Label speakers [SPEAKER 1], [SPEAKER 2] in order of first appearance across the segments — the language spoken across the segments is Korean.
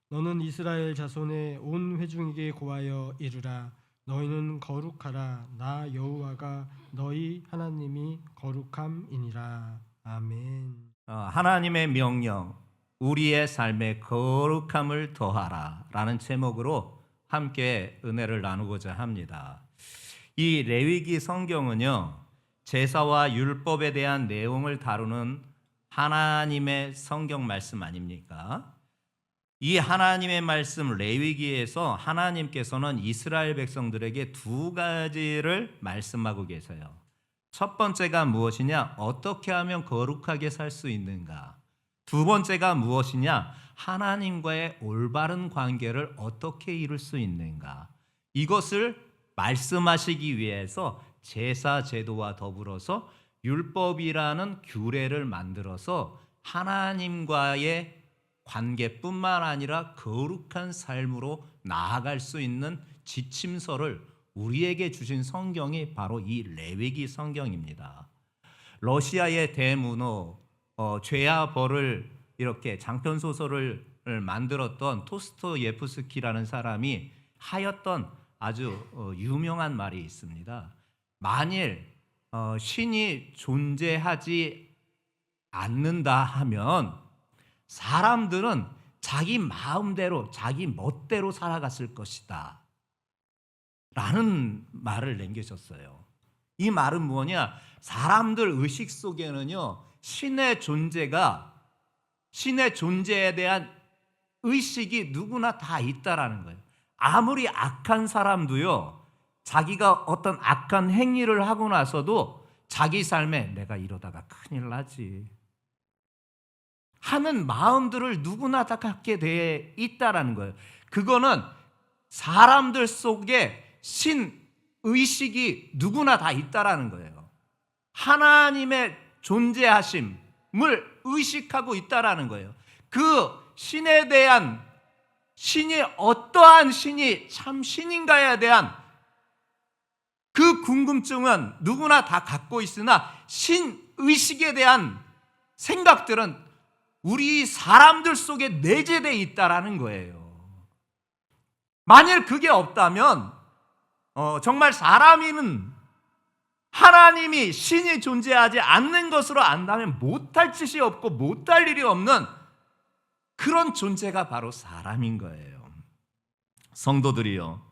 [SPEAKER 1] 너는 이스라엘 자손의 온 회중에게 고하여 이르라. 너희는 거룩하라. 나 여호와가 너희 하나님이 거룩함이니라. 아멘.
[SPEAKER 2] 하나님의 명령, 우리의 삶에 거룩함을 더하라 라는 제목으로 함께 은혜를 나누고자 합니다. 이 레위기 성경은요, 제사와 율법에 대한 내용을 다루는 하나님의 성경 말씀 아닙니까? 이 하나님의 말씀 레위기에서 하나님께서는 이스라엘 백성들에게 두 가지를 말씀하고 계세요. 첫 번째가 무엇이냐? 어떻게 하면 거룩하게 살 수 있는가? 두 번째가 무엇이냐? 하나님과의 올바른 관계를 어떻게 이룰 수 있는가? 이것을 말씀하시기 위해서 제사 제도와 더불어서 율법이라는 규례를 만들어서 하나님과의 관계뿐만 아니라 거룩한 삶으로 나아갈 수 있는 지침서를 우리에게 주신 성경이 바로 이 레위기 성경입니다. 러시아의 대문호 죄와 벌을 이렇게 장편 소설을 만들었던 토스토예프스키라는 사람이 하였던 아주 유명한 말이 있습니다. 만일 신이 존재하지 않는다 하면 사람들은 자기 마음대로 자기 멋대로 살아갔을 것이다 라는 말을 남기셨어요. 이 말은 뭐냐? 사람들 의식 속에는요, 신의 존재에 대한 의식이 누구나 다 있다라는 거예요. 아무리 악한 사람도요, 자기가 어떤 악한 행위를 하고 나서도 자기 삶에 내가 이러다가 큰일 나지 하는 마음들을 누구나 다 갖게 돼 있다라는 거예요. 그거는 사람들 속에 신 의식이 누구나 다 있다라는 거예요. 하나님의 존재하심을 의식하고 있다라는 거예요. 그 신에 대한, 신이 어떠한 신이 참 신인가에 대한 그 궁금증은 누구나 다 갖고 있으나 신 의식에 대한 생각들은 우리 사람들 속에 내재되어 있다라는 거예요. 만일 그게 없다면 정말 사람이는 하나님이 신이 존재하지 않는 것으로 안다면 못할 짓이 없고 못할 일이 없는 그런 존재가 바로 사람인 거예요. 성도들이요.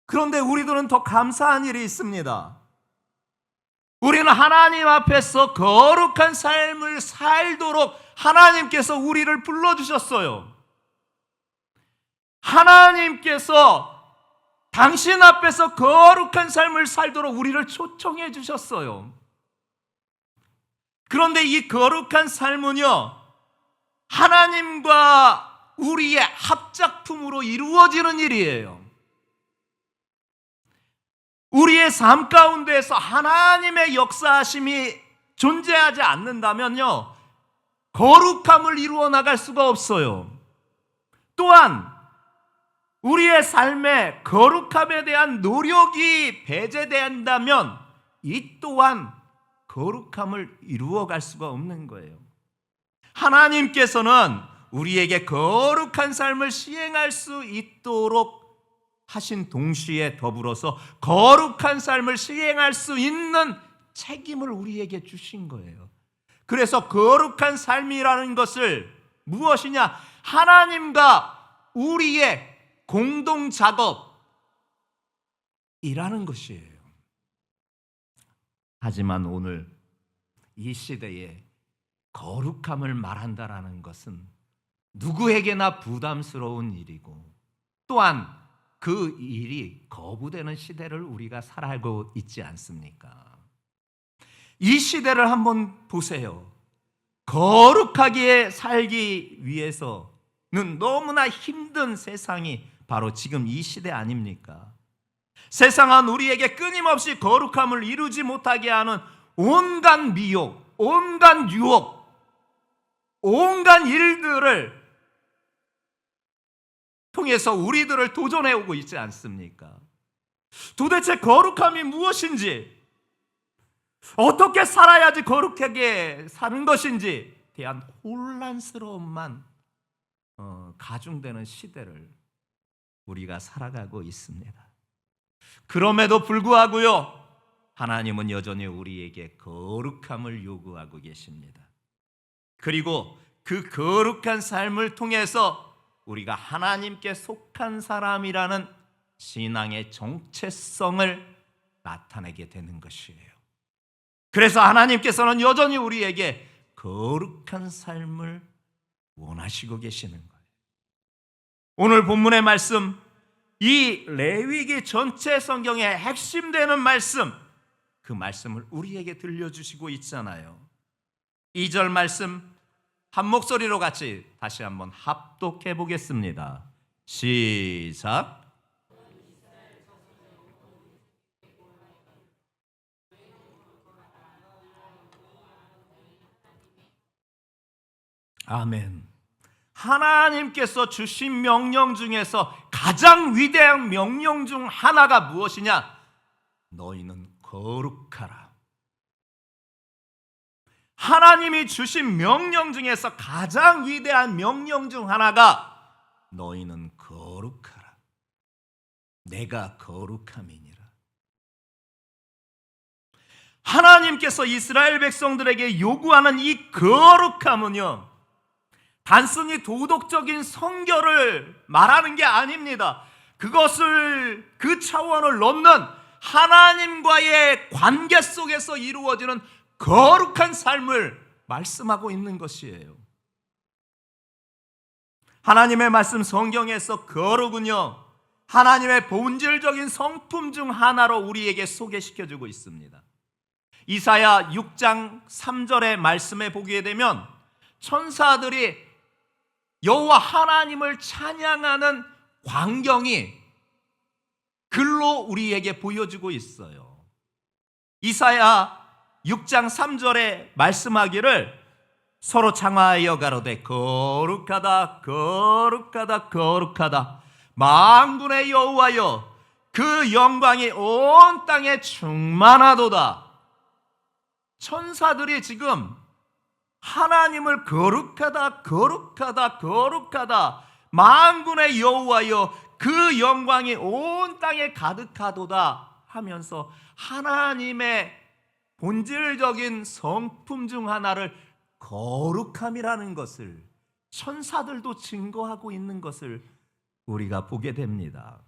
[SPEAKER 2] 그런데 우리들은 더 감사한 일이 있습니다. 우리는 하나님 앞에서 거룩한 삶을 살도록 하나님께서 우리를 불러주셨어요. 하나님께서 당신 앞에서 거룩한 삶을 살도록 우리를 초청해 주셨어요. 그런데 이 거룩한 삶은요, 하나님과 우리의 합작품으로 이루어지는 일이에요. 우리의 삶 가운데에서 하나님의 역사하심이 존재하지 않는다면요, 거룩함을 이루어 나갈 수가 없어요. 또한 우리의 삶에 거룩함에 대한 노력이 배제된다면 이 또한 거룩함을 이루어갈 수가 없는 거예요. 하나님께서는 우리에게 거룩한 삶을 시행할 수 있도록 하신 동시에 더불어서 거룩한 삶을 시행할 수 있는 책임을 우리에게 주신 거예요. 그래서 거룩한 삶이라는 것을 무엇이냐? 하나님과 우리의 공동 작업이라는 것이에요. 하지만 오늘 이 시대에 거룩함을 말한다라는 것은 누구에게나 부담스러운 일이고 또한 그 일이 거부되는 시대를 우리가 살아가고 있지 않습니까? 이 시대를 한번 보세요. 거룩하게 살기 위해서는 너무나 힘든 세상이 바로 지금 이 시대 아닙니까? 세상은 우리에게 끊임없이 거룩함을 이루지 못하게 하는 온갖 미혹, 온갖 유혹, 온갖 일들을 통해서 우리들을 도전해 오고 있지 않습니까? 도대체 거룩함이 무엇인지, 어떻게 살아야지 거룩하게 사는 것인지 대한 혼란스러움만 가중되는 시대를 우리가 살아가고 있습니다. 그럼에도 불구하고요, 하나님은 여전히 우리에게 거룩함을 요구하고 계십니다. 그리고 그 거룩한 삶을 통해서 우리가 하나님께 속한 사람이라는 신앙의 정체성을 나타내게 되는 것이에요. 그래서 하나님께서는 여전히 우리에게 거룩한 삶을 원하시고 계시는 거예요. 오늘 본문의 말씀, 이 레위기 전체 성경의 핵심 되는 말씀, 그 말씀을 우리에게 들려주시고 있잖아요. 2절 말씀 한 목소리로 같이 다시 한번 합독해 보겠습니다. 시작. 아멘. 하나님께서 주신 명령 중에서 가장 위대한 명령 중 하나가 무엇이냐? 너희는 거룩하라. 하나님이 주신 명령 중에서 가장 위대한 명령 중 하나가 너희는 거룩하라. 내가 거룩함이니라. 하나님께서 이스라엘 백성들에게 요구하는 이 거룩함은요, 단순히 도덕적인 성결을 말하는 게 아닙니다. 그것을, 그 차원을 넘는 하나님과의 관계 속에서 이루어지는 거룩한 삶을 말씀하고 있는 것이에요. 하나님의 말씀 성경에서 거룩은요, 하나님의 본질적인 성품 중 하나로 우리에게 소개시켜주고 있습니다. 이사야 6장 3절의 말씀에 보게 되면 천사들이 여호와 하나님을 찬양하는 광경이 글로 우리에게 보여주고 있어요. 이사야 6장 3절에 말씀하기를 서로 창하여 가로되 거룩하다 거룩하다 거룩하다 만군의 여호와여 그 영광이 온 땅에 충만하도다. 천사들이 지금 하나님을 거룩하다 거룩하다 거룩하다 만군의 여호와여 그 영광이 온 땅에 가득하도다 하면서 하나님의 본질적인 성품 중 하나를 거룩함이라는 것을 천사들도 증거하고 있는 것을 우리가 보게 됩니다.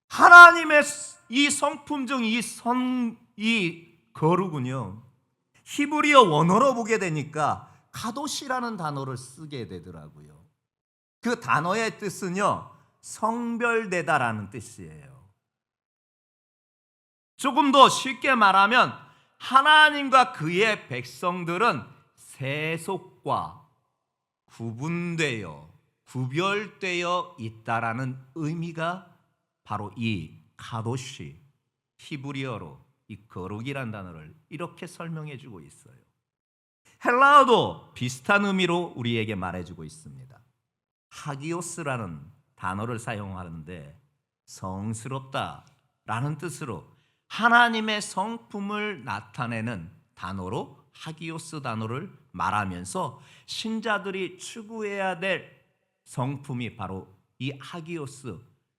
[SPEAKER 2] 하나님의 이 성품 중 이 거룩은요, 히브리어 원어로 보게 되니까 카도시라는 단어를 쓰게 되더라고요. 그 단어의 뜻은요, 성별되다라는 뜻이에요. 조금 더 쉽게 말하면 하나님과 그의 백성들은 세속과 구분되어 구별되어 있다라는 의미가 바로 이 카도시, 히브리어로 이 거룩이란 단어를 이렇게 설명해 주고 있어요. 헬라어도 비슷한 의미로 우리에게 말해주고 있습니다. 하기오스라는 단어를 사용하는데 성스럽다라는 뜻으로 하나님의 성품을 나타내는 단어로 하기오스 단어를 말하면서 신자들이 추구해야 될 성품이 바로 이 하기오스,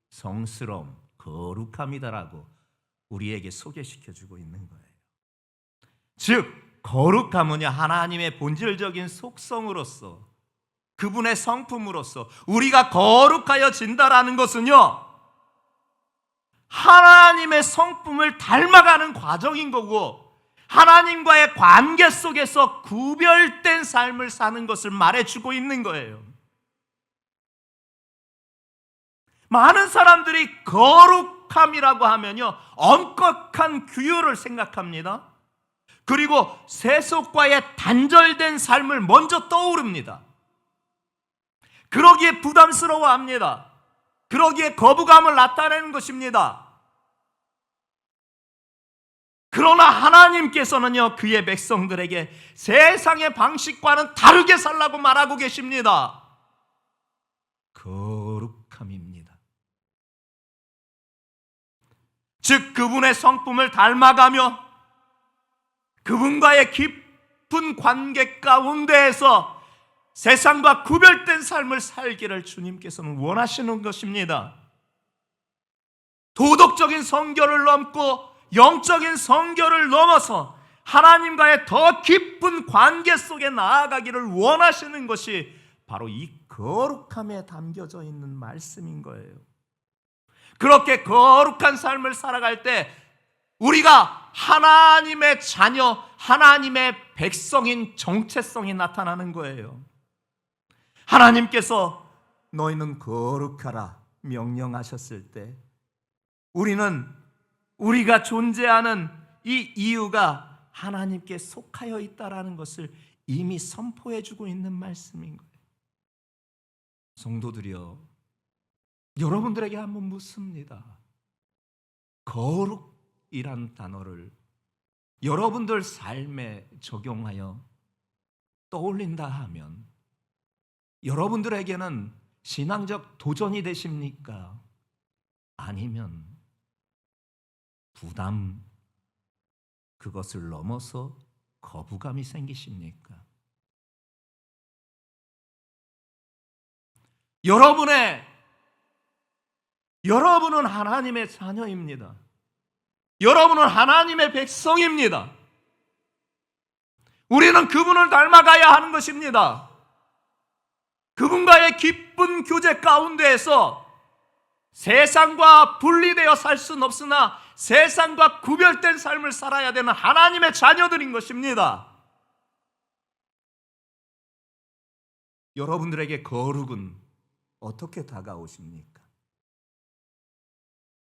[SPEAKER 2] 성스러움, 거룩함이다라고 우리에게 소개시켜주고 있는 거예요. 즉 거룩함은요, 하나님의 본질적인 속성으로서 그분의 성품으로서 우리가 거룩하여진다라는 것은요, 하나님의 성품을 닮아가는 과정인 거고 하나님과의 관계 속에서 구별된 삶을 사는 것을 말해주고 있는 거예요. 많은 사람들이 거룩함이라고 하면요, 엄격한 규율을 생각합니다. 그리고 세속과의 단절된 삶을 먼저 떠오릅니다. 그러기에 부담스러워합니다. 그러기에 거부감을 나타내는 것입니다. 그러나 하나님께서는요, 그의 백성들에게 세상의 방식과는 다르게 살라고 말하고 계십니다. 거룩함입니다. 즉 그분의 성품을 닮아가며 그분과의 깊은 관계 가운데에서 세상과 구별된 삶을 살기를 주님께서는 원하시는 것입니다. 도덕적인 성결을 넘고 영적인 성결을 넘어서 하나님과의 더 깊은 관계 속에 나아가기를 원하시는 것이 바로 이 거룩함에 담겨져 있는 말씀인 거예요. 그렇게 거룩한 삶을 살아갈 때 우리가 하나님의 자녀, 하나님의 백성인 정체성이 나타나는 거예요. 하나님께서 너희는 거룩하라 명령하셨을 때 우리는 우리가 존재하는 이 이유가 하나님께 속하여 있다라는 것을 이미 선포해 주고 있는 말씀인 거예요. 성도들이여, 여러분들에게 한번 묻습니다. 거룩이란 단어를 여러분들 삶에 적용하여 떠올린다 하면 여러분들에게는 신앙적 도전이 되십니까? 아니면 부담, 그것을 넘어서 거부감이 생기십니까? 여러분은 하나님의 자녀입니다. 여러분은 하나님의 백성입니다. 우리는 그분을 닮아가야 하는 것입니다. 그분과의 깊은 교제 가운데에서 세상과 분리되어 살 수는 없으나 세상과 구별된 삶을 살아야 되는 하나님의 자녀들인 것입니다. 여러분들에게 거룩은 어떻게 다가오십니까?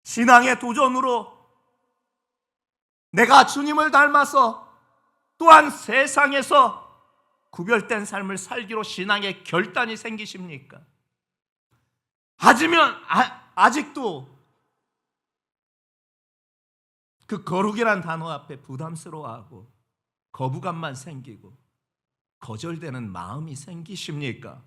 [SPEAKER 2] 신앙의 도전으로 내가 주님을 닮아서 또한 세상에서 구별된 삶을 살기로 신앙의 결단이 생기십니까? 하지만 아직도 그 거룩이란 단어 앞에 부담스러워하고 거부감만 생기고 거절되는 마음이 생기십니까?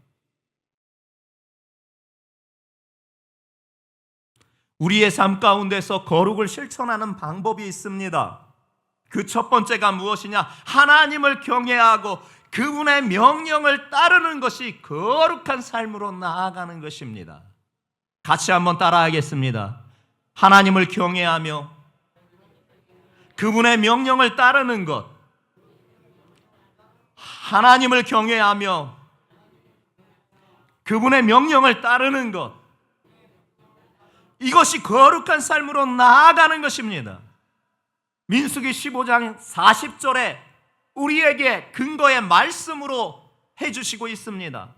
[SPEAKER 2] 우리의 삶 가운데서 거룩을 실천하는 방법이 있습니다. 그 첫 번째가 무엇이냐? 하나님을 경외하고 그분의 명령을 따르는 것이 거룩한 삶으로 나아가는 것입니다. 같이 한번 따라하겠습니다. 하나님을 경외하며 그분의 명령을 따르는 것. 하나님을 경외하며 그분의 명령을 따르는 것. 이것이 거룩한 삶으로 나아가는 것입니다. 민수기 15장 40절에 우리에게 근거의 말씀으로 해주시고 있습니다.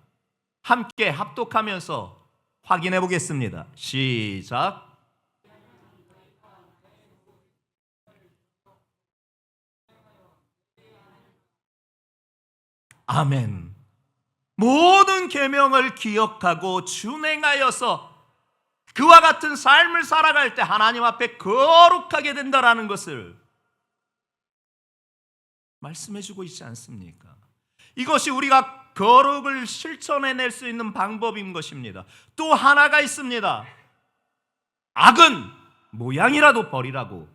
[SPEAKER 2] 함께 합독하면서 확인해 보겠습니다. 시작. 아멘. 모든 계명을 기억하고 준행하여서 그와 같은 삶을 살아갈 때 하나님 앞에 거룩하게 된다라는 것을 말씀해 주고 있지 않습니까? 이것이 우리가 거룩을 실천해낼 수 있는 방법인 것입니다. 또 하나가 있습니다. 악은 모양이라도 버리라고.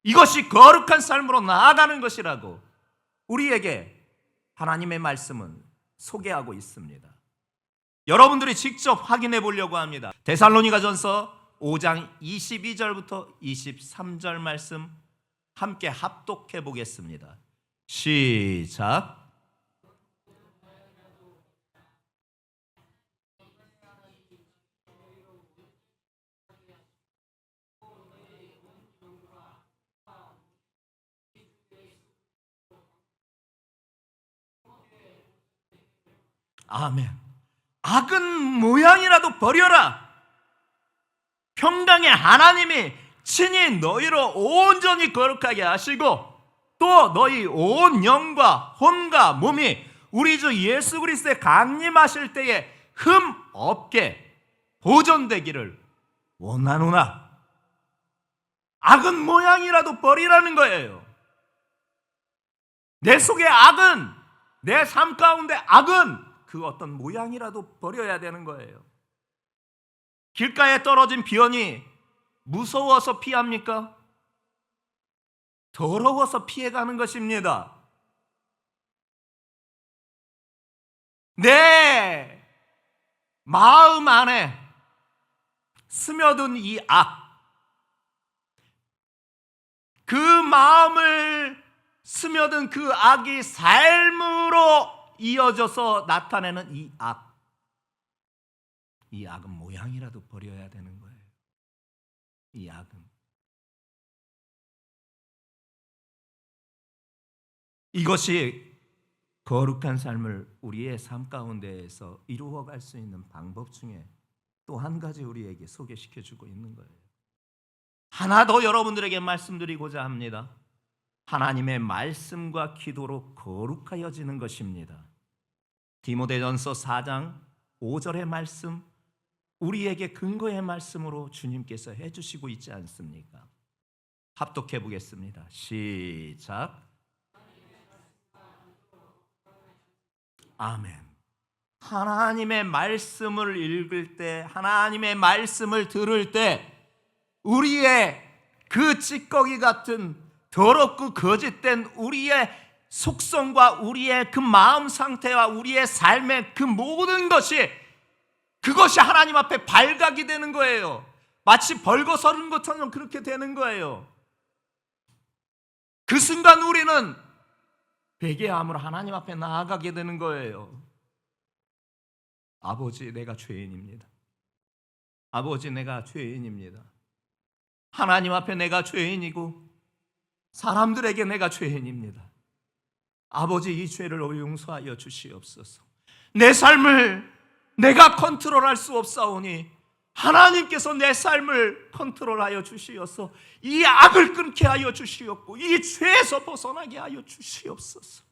[SPEAKER 2] 이것이 거룩한 삶으로 나아가는 것이라고 우리에게 하나님의 말씀은 소개하고 있습니다. 여러분들이 직접 확인해 보려고 합니다. 데살로니가전서 5장 22절부터 23절 말씀 함께 합독해 보겠습니다. 시작. 아멘. 악은 모양이라도 버려라. 평강의 하나님이 친히 너희로 온전히 거룩하게 하시고 또 너희 온 영과 혼과 몸이 우리 주 예수 그리스도의 강림하실 때에 흠 없게 보존되기를 원하노라. 악은 모양이라도 버리라는 거예요. 내 속의 악은, 내 삶 가운데 악은 그 어떤 모양이라도 버려야 되는 거예요. 길가에 떨어진 비원이 무서워서 피합니까? 더러워서 피해가는 것입니다. 내 마음 안에 스며든 이 악, 그 마음을 스며든 그 악이 삶으로 이어져서 나타내는 이 악, 이 악은 모양이라도 버려야 되는 거예요. 이 악은. 이것이 거룩한 삶을 우리의 삶 가운데에서 이루어갈 수 있는 방법 중에 또 한 가지 우리에게 소개시켜 주고 있는 거예요. 하나 더 여러분들에게 말씀드리고자 합니다. 하나님의 말씀과 기도로 거룩하여지는 것입니다. 디모데전서 4장 5절의 말씀, 우리에게 근거의 말씀으로 주님께서 해주시고 있지 않습니까? 합독해 보겠습니다. 시작. 아멘. 하나님의 말씀을 읽을 때, 하나님의 말씀을 들을 때 우리의 그 찌꺼기 같은 더럽고 거짓된 우리의 속성과 우리의 그 마음 상태와 우리의 삶의 그 모든 것이, 그것이 하나님 앞에 발각이 되는 거예요. 마치 벌거벗은 것처럼 그렇게 되는 거예요. 그 순간 우리는 회개함으로 하나님 앞에 나아가게 되는 거예요. 아버지, 내가 죄인입니다. 아버지, 내가 죄인입니다. 하나님 앞에 내가 죄인이고 사람들에게 내가 죄인입니다. 아버지, 이 죄를 용서하여 주시옵소서. 내 삶을 내가 컨트롤할 수 없사오니 하나님께서 내 삶을 컨트롤하여 주시어서 이 악을 끊게 하여 주시옵고 이 죄에서 벗어나게 하여 주시옵소서.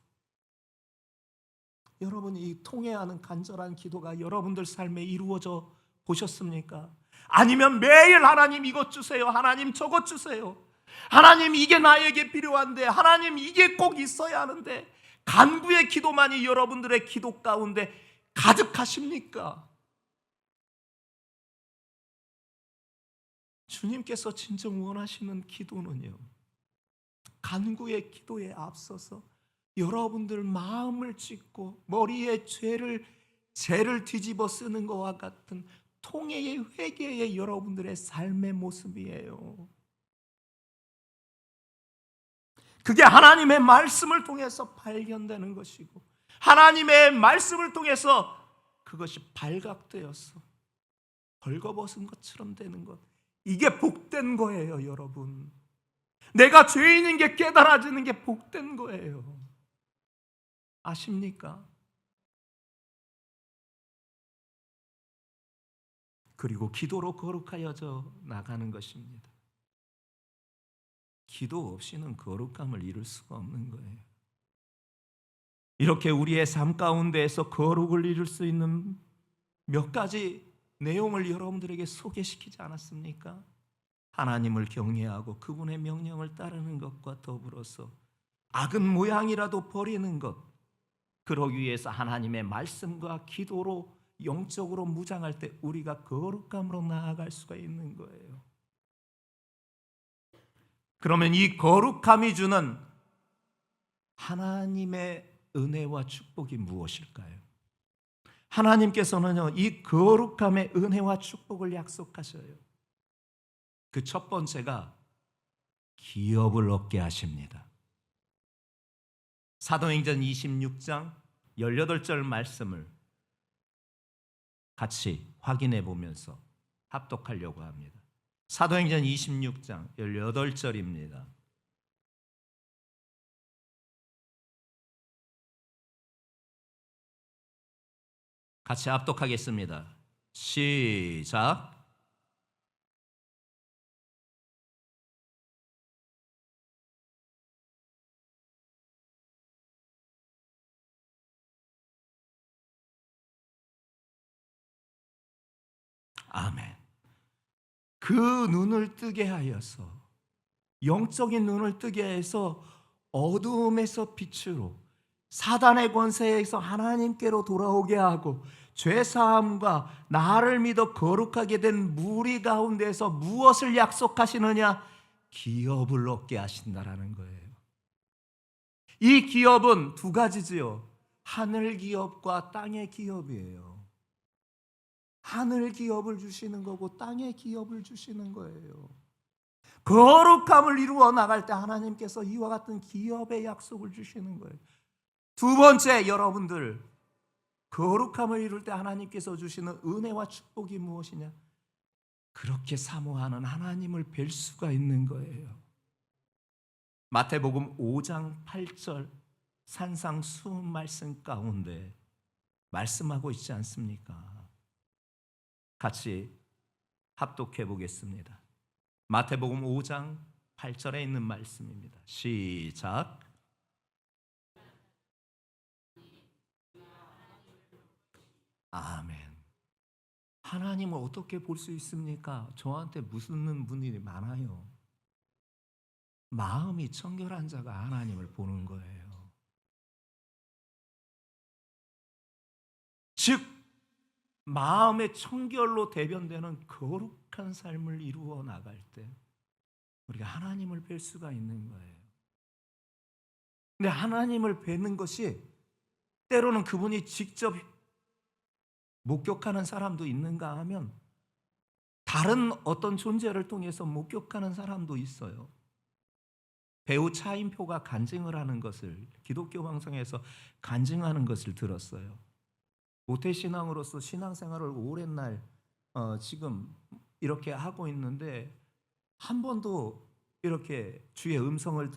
[SPEAKER 2] 여러분, 이 통회하는 간절한 기도가 여러분들 삶에 이루어져 보셨습니까? 아니면 매일 하나님 이것 주세요, 하나님 저것 주세요, 하나님 이게 나에게 필요한데, 하나님 이게 꼭 있어야 하는데, 간구의 기도만이 여러분들의 기도 가운데 가득하십니까? 주님께서 진정 원하시는 기도는요, 간구의 기도에 앞서서 여러분들 마음을 찢고 머리에 죄를 뒤집어 쓰는 것과 같은 통회의 회개의 여러분들의 삶의 모습이에요. 그게 하나님의 말씀을 통해서 발견되는 것이고 하나님의 말씀을 통해서 그것이 발각되어서 벌거벗은 것처럼 되는 것, 이게 복된 거예요. 여러분, 내가 죄인인 게 깨달아지는 게 복된 거예요. 아십니까? 그리고 기도로 거룩하여져 나가는 것입니다. 기도 없이는 거룩함을 이룰 수가 없는 거예요. 이렇게 우리의 삶 가운데에서 거룩을 이룰 수 있는 몇 가지 내용을 여러분들에게 소개시키지 않았습니까? 하나님을 경외하고 그분의 명령을 따르는 것과 더불어서 악은 모양이라도 버리는 것, 그러기 위해서 하나님의 말씀과 기도로 영적으로 무장할 때 우리가 거룩함으로 나아갈 수가 있는 거예요. 그러면 이 거룩함이 주는 하나님의 은혜와 축복이 무엇일까요? 하나님께서는요, 이 거룩함의 은혜와 축복을 약속하셔요. 그 첫 번째가 기업을 얻게 하십니다. 사도행전 26장 18절 말씀을 같이 확인해 보면서 합독하려고 합니다. 사도행전 26장 18절입니다. 같이 합독하겠습니다. 시작. 아멘. 그 눈을 뜨게 하여서, 영적인 눈을 뜨게 해서 어두움에서 빛으로, 사단의 권세에서 하나님께로 돌아오게 하고 죄사함과 나를 믿어 거룩하게 된 무리 가운데서 무엇을 약속하시느냐? 기업을 얻게 하신다라는 거예요. 이 기업은 두 가지지요. 하늘 기업과 땅의 기업이에요. 하늘 기업을 주시는 거고 땅의 기업을 주시는 거예요. 거룩함을 이루어 나갈 때 하나님께서 이와 같은 기업의 약속을 주시는 거예요. 두 번째, 여러분들, 거룩함을 이룰 때 하나님께서 주시는 은혜와 축복이 무엇이냐? 그렇게 사모하는 하나님을 뵐 수가 있는 거예요. 마태복음 5장 8절 산상수훈 말씀 가운데 말씀하고 있지 않습니까? 같이 합독해 보겠습니다. 마태복음 5장 8절에 있는 말씀입니다. 시작. 아멘. 하나님을 어떻게 볼 수 있습니까? 저한테 묻는 분들이 많아요. 마음이 청결한 자가 하나님을 보는 거예요. 즉 마음의 청결로 대변되는 거룩한 삶을 이루어 나갈 때 우리가 하나님을 뵐 수가 있는 거예요. 근데 하나님을 뵙는 것이 때로는 그분이 직접 목격하는 사람도 있는가 하면 다른 어떤 존재를 통해서 목격하는 사람도 있어요. 배우 차인표가 간증을 하는 것을, 기독교 방송에서 간증하는 것을 들었어요. 모태신앙으로서 신앙생활을 오랜 날 지금 이렇게 하고 있는데 한 번도 이렇게 주의 음성을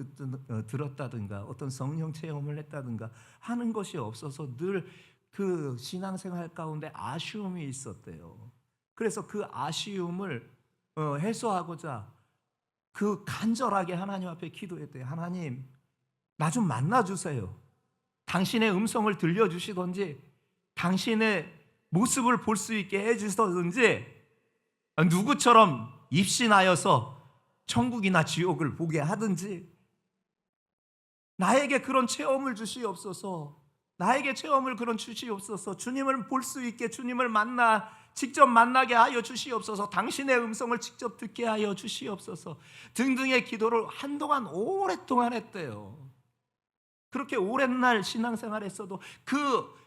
[SPEAKER 2] 들었다든가 어떤 성령 체험을 했다든가 하는 것이 없어서 늘 그 신앙생활 가운데 아쉬움이 있었대요. 그래서 그 아쉬움을 해소하고자 그 간절하게 하나님 앞에 기도했대요. 하나님, 나 좀 만나주세요. 당신의 음성을 들려주시든지 당신의 모습을 볼 수 있게 해주시든지 누구처럼 입신하여서 천국이나 지옥을 보게 하든지 나에게 그런 체험을 주시옵소서. 나에게 체험을 그런 주시옵소서. 주님을 볼 수 있게, 주님을 직접 만나게 하여 주시옵소서. 당신의 음성을 직접 듣게 하여 주시옵소서. 등등의 기도를 한동안 오랫동안 했대요. 그렇게 오랜 날 신앙생활했어도 그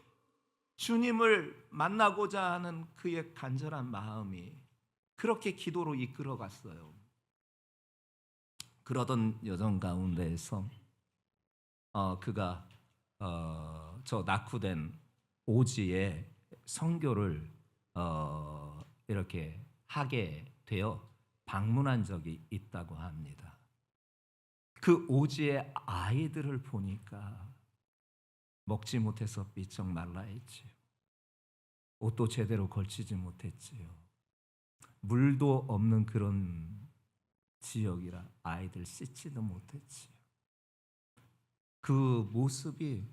[SPEAKER 2] 주님을 만나고자 하는 그의 간절한 마음이 그렇게 기도로 이끌어갔어요. 그러던 여정 가운데에서 그가 저 낙후된 오지에 선교를 이렇게 하게 되어 방문한 적이 있다고 합니다. 그 오지의 아이들을 보니까 먹지 못해서 삐쩍 말라했지요. 옷도 제대로 걸치지 못했지요. 물도 없는 그런 지역이라 아이들 씻지도 못했지요. 그 모습이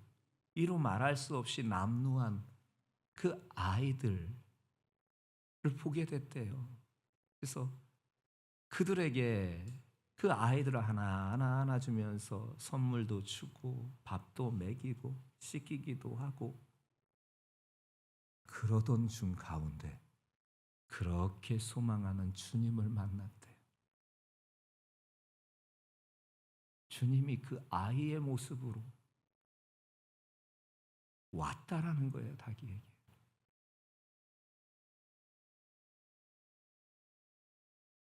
[SPEAKER 2] 이루 말할 수 없이 남루한 그 아이들을 보게 됐대요. 그래서 그들에게 그 아이들을 하나하나 주면서 선물도 주고 밥도 먹이고 씻기기도 하고 그러던 중 가운데 그렇게 소망하는 주님을 만났대요. 주님이 그 아이의 모습으로 왔다라는 거예요, 자기에게.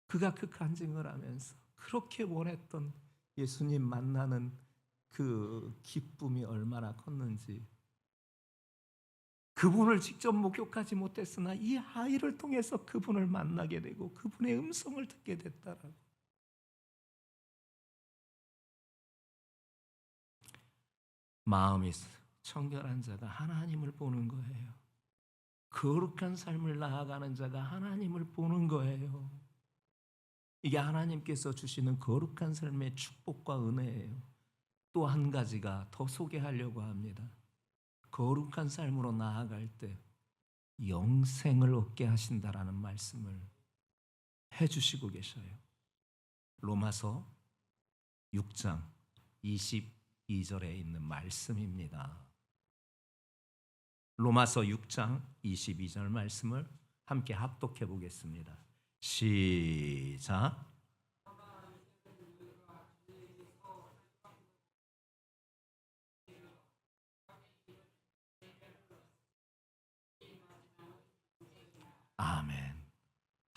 [SPEAKER 2] 그가 그 간증을 하면서 그렇게 원했던 예수님 만나는 그 기쁨이 얼마나 컸는지, 그분을 직접 목격하지 못했으나 이 아이를 통해서 그분을 만나게 되고 그분의 음성을 듣게 됐다라고. 마음이 청결한 자가 하나님을 보는 거예요. 거룩한 삶을 나아가는 자가 하나님을 보는 거예요. 이게 하나님께서 주시는 거룩한 삶의 축복과 은혜예요. 또 한 가지가 더 소개하려고 합니다. 거룩한 삶으로 나아갈 때 영생을 얻게 하신다라는 말씀을 해주시고 계셔요. 로마서 6장 22절에 있는 말씀입니다. 로마서 6장 22절 말씀을 함께 합독해 보겠습니다. 시작.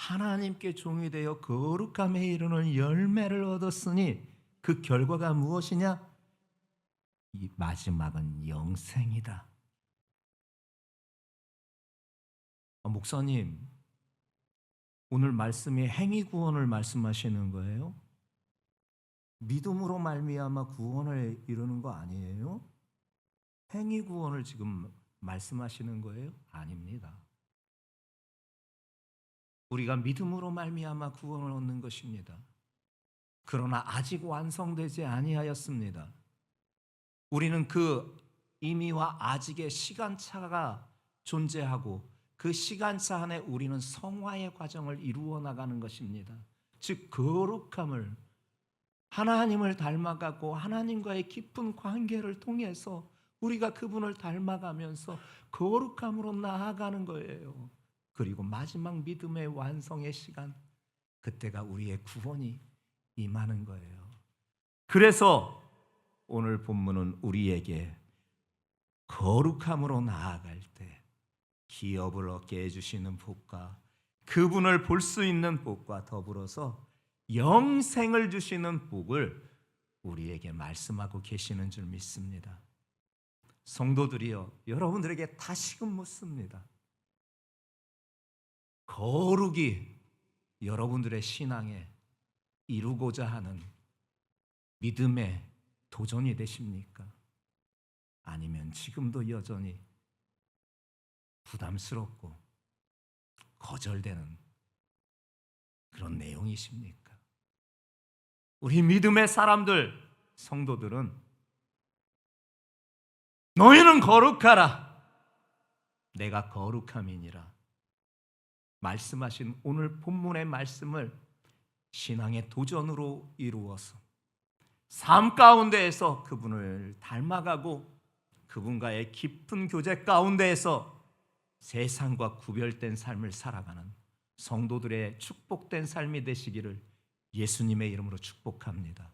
[SPEAKER 2] 하나님께 종이 되어 거룩함에 이르는 열매를 얻었으니 그 결과가 무엇이냐? 이 마지막은 영생이다. 목사님, 오늘 말씀이 행위 구원을 말씀하시는 거예요? 믿음으로 말미암아 구원을 이루는 거 아니에요? 행위 구원을 지금 말씀하시는 거예요? 아닙니다. 우리가 믿음으로 말미암아 구원을 얻는 것입니다. 그러나 아직 완성되지 아니하였습니다. 우리는 그 이미와 아직의 시간차가 존재하고 그 시간차 안에 우리는 성화의 과정을 이루어 나가는 것입니다. 즉 거룩함을, 하나님을 닮아가고 하나님과의 깊은 관계를 통해서 우리가 그분을 닮아가면서 거룩함으로 나아가는 거예요. 그리고 마지막 믿음의 완성의 시간, 그때가 우리의 구원이 임하는 거예요. 그래서 오늘 본문은 우리에게 거룩함으로 나아갈 때 기업을 얻게 해주시는 복과 그분을 볼 수 있는 복과 더불어서 영생을 주시는 복을 우리에게 말씀하고 계시는 줄 믿습니다. 성도들이여, 여러분들에게 다시금 묻습니다. 거룩이 여러분들의 신앙에 이루고자 하는 믿음의 도전이 되십니까? 아니면 지금도 여전히 부담스럽고 거절되는 그런 내용이십니까? 우리 믿음의 사람들, 성도들은 너희는 거룩하라, 내가 거룩함이니라 말씀하신 오늘 본문의 말씀을 신앙의 도전으로 이루어서 삶 가운데에서 그분을 닮아가고 그분과의 깊은 교제 가운데에서 세상과 구별된 삶을 살아가는 성도들의 축복된 삶이 되시기를 예수님의 이름으로 축복합니다.